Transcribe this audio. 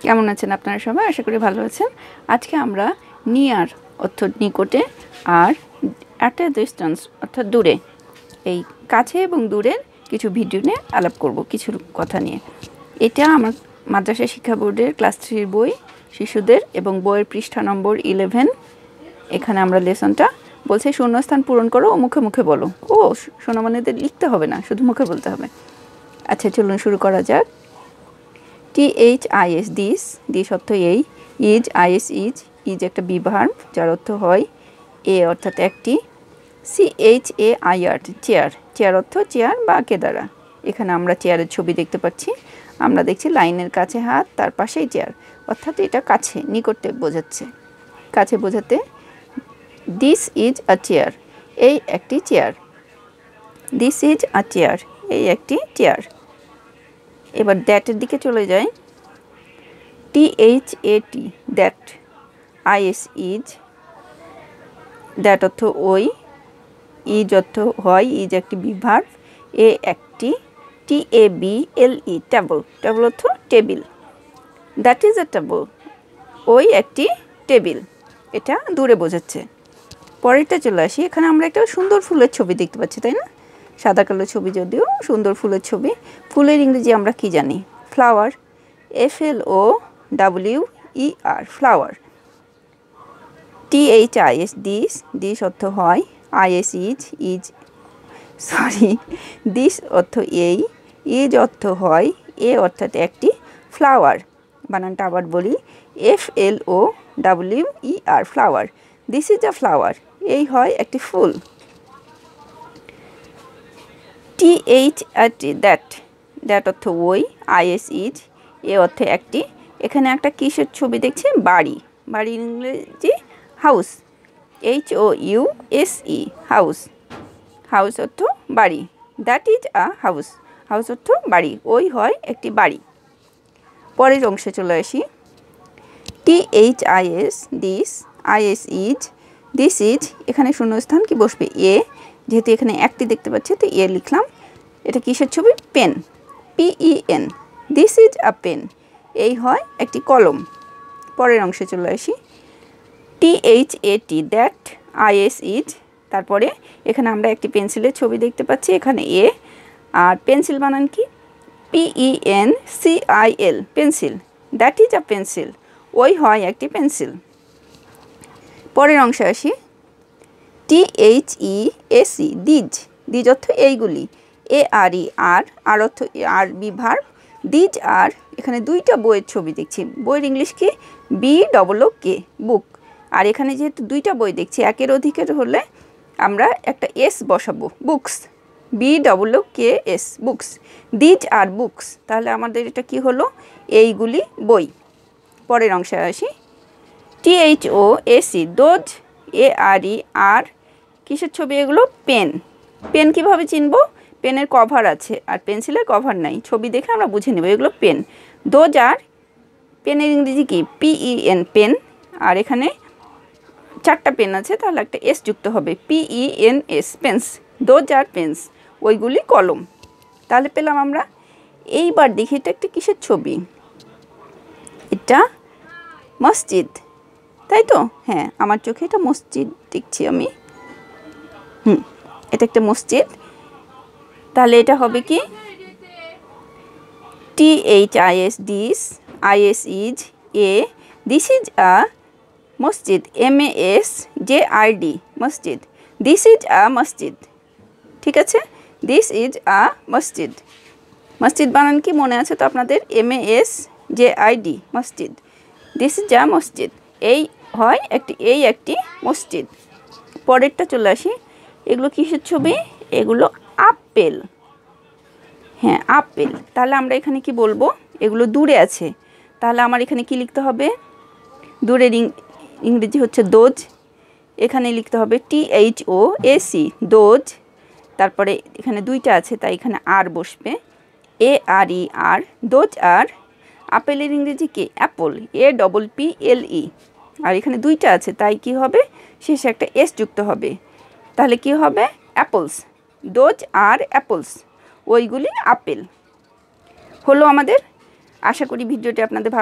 কেমন আছেন আপনারা সবাই? আশা করি ভালো আছেন। আজকে আমরা নিয়ার অর্থাৎ নিকটে আর অ্যাট এ ডিস্টেন্স অর্থাৎ দূরে, এই কাছে এবং দূরের কিছু ভিডিও নিয়ে আলাপ করব, কিছু কথা নিয়ে। এটা আমার মাদ্রাসা শিক্ষা বোর্ডের ক্লাস 3 বই শিশুদের এবং বইয়ের পৃষ্ঠা নম্বর 11। এখানে আমরা লেসনটা বলছে শূন্যস্থান পূরণ করো ও মুখে মুখে বলো। ও সোনামণিদের লিখতে হবে না, শুধু মুখে বলতে হবে। আচ্ছা চলুন শুরু করা যাক। THIS দিস অর্থ এই, IS ইজ একটা বিভার্ব যার অর্থ হয় এ অর্থাৎ একটি, CHAIR চেয়ার অর্থ চেয়ার বা কেদারা। এখানে আমরা চেয়ারের ছবি দেখতে পাচ্ছি, আমরা দেখছি লাইনের কাছে হাত, তার পাশেই চেয়ার, অর্থাৎ এটা কাছে নিকটে বোঝাচ্ছে। কাছে বোঝাতে দিস ইজ আ চেয়ার, এই একটি chair. This is a chair, এই একটি চেয়ার। এবার দ্যাটের দিকে চলে যায়। THAT that, IS is, that অর্থ ওই, ইজ অর্থ হয়, ইজ একটি বিভার্ব, এ একটি, TABLE টেবল, টেবল অর্থ table. That is a table, ওই একটি টেবিল, এটা দূরে বোঝাচ্ছে। পরেরটা চলে আসি। এখানে আমরা একটা সুন্দর ফুলের ছবি দেখতে পাচ্ছি, তাই না? সাদা কালো ছবি, যদিও সুন্দর ফুলের ছবি। ফুলের ইংরেজি আমরা কি জানি? Flower, FLOWER, flower. THIS this অর্থ হয়, IS ইজ দিস অর্থ এই, ইজ অর্থ হয়, এ অর্থাৎ একটি, ফ্লাওয়ার বানানটা আবার বলি, FLOWER flower. This is a flower, এই হয় একটি ফুল। THAT দ্যাট অর্থ ওই, IS ইজ, এ অর্থে একটি। এখানে একটা কিসের ছবি দেখছি? বাড়ি। বাড়ির ইংরেজি হাউস, HOUSE হাউস। হাউস অর্থ বাড়ি। That is a house, house অর্থ বাড়ি, ওই হয় একটি বাড়ি। পরের অংশে চলে আসি। THIS this, IS is, this is, এখানে শূন্যস্থান কি বসবে? এ, যেহেতু এখানে একটি দেখতে পাচ্ছি তো এ লিখলাম। এটা কিসের ছবি? Pen, PEN। This is a pen, এই হয় একটি কলম। পরের অংশে চলে আসি। THAT দ্যাট, IS ইজ, তারপরে এখানে আমরা একটি পেন্সিলের ছবি দেখতে পাচ্ছি, এখানে এ, আর পেন্সিল বানান কি? PENCIL pencil. That is a pencil, ওই হয় একটি পেন্সিল। পরের অংশে আসি। THEAC দিজ অর্থ এইগুলি, ARE আর অর্থ আর বিভার্ব, দিজ আর। এখানে দুইটা বইয়ের ছবি দেখছি, বইয়ের ইংলিশ কি? BOOK বুক। আর এখানে যেহেতু দুইটা বই দেখছি, একের অধিকের হলে আমরা একটা S বসাবো, books, BOOKS books. These are books, তাহলে আমাদের এটা কি হলো? এইগুলি বই। পরের অংশে আসি। THOAC দোজ, ARE আর, কিসের ছবি এগুলো? পেন। পেন কিভাবে চিনব? পেনের কভার আছে আর পেন্সিলের কভার নাই, ছবি দেখে আমরা বুঝে নেব এগুলো পেন। দোজ আর, পেনের ইংরেজি কি? PEN pen. আর এখানে চারটা পেন আছে, তাহলে একটা S যুক্ত হবে, PENS pens. Those are pens, ওইগুলি কলম। তাহলে পেলাম আমরা। এইবার দেখি এটা একটা কিসের ছবি? এটা মসজিদ, তাই তো? হ্যাঁ, আমার চোখে এটা মসজিদ দেখছি আমি। এটা একটা মসজিদ। তাহলে এটা হবে কি? THIS this, IS is, A, this is আ মসজিদ, MASJID মসজিদ। দিস ইজ আ মসজিদ, ঠিক আছে? দিস ইজ আ মসজিদ। মসজিদ বানান কি মনে আছে তো আপনাদের? MASJID মসজিদ। দিস ইজ আ মসজিদ, এই হয় একটি, এই একটি মসজিদ। পরেরটা চলে আসি। এগুলো কিসের ছবি? এগুলো আপেল। হ্যাঁ, আপেল। তাহলে আমরা এখানে কি বলবো? এগুলো দূরে আছে, তাহলে আমার এখানে কি লিখতে হবে? দূরের ইংরেজি হচ্ছে দোজ, এখানে লিখতে হবে THOAC দোজ। তারপরে এখানে দুইটা আছে তাই এখানে আর বসবে, ARE দোজ আর। আপেলের ইংরেজি কি? Apple, APPLE। আর এখানে দুইটা আছে তাই কি হবে? শেষে একটা S যুক্ত হবে, তাহলে কি হবে? অ্যাপলস। দোজ আর অ্যাপলস, ওইগুলি আপেল হলো আমাদের। আশা করি ভিডিওটি আপনাদের ভালো